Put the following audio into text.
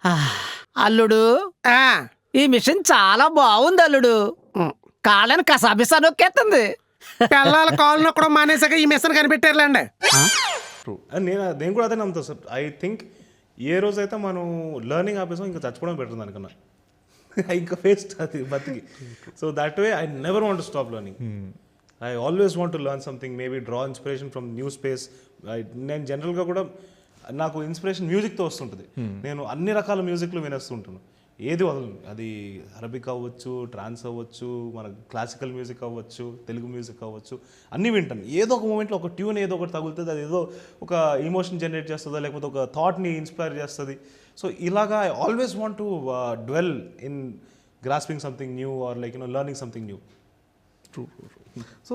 ఆ, అల్లుడు ఆ, ఈ మిషన్ చాలా బాగుంది అల్లుడు. ఉమ్. కాళ్ళని కసాబిసా నొక్కేస్తుంది. పిల్లల కాళ్ళు నొక్కడం మానేసాక ఈ మిషన్ కనిపెట్టారులేండి. ట్రూ నేను కూడా అదే నమ్ముతాను సార్. ఐ థింక్ ఏ రోజైతే మనం లెర్నింగ్ ఆపేసాం ఇంకా చచ్చిపోవడం బెటర్ దానికన్నా. ఇంకా ఫేస్ట్ అది బతికి. So that way I never want to stop learning. I always want to learn something, maybe draw inspiration from new space. నేను జనరల్గా కూడా నాకు ఇన్స్పిరేషన్ మ్యూజిక్తో వస్తుంటుంది. నేను అన్ని రకాల మ్యూజిక్లు వినేస్తుంటాను, ఏది వదలను. అది అరబిక్ అవ్వచ్చు, ట్రాన్స్ అవ్వచ్చు, మన క్లాసికల్ మ్యూజిక్ అవ్వచ్చు, తెలుగు మ్యూజిక్ అవ్వచ్చు, అన్నీ వింటాను. ఏదో ఒక మూమెంట్లో ఒక ట్యూన్ ఏదో ఒకటి తగులుతుంది, అది ఏదో ఒక ఇమోషన్ జనరేట్ చేస్తుందా, లేకపోతే ఒక థాట్ని ఇన్స్పైర్ చేస్తుంది. సో ఇలాగా I always want to dwell in grasping something new or like learning something new. So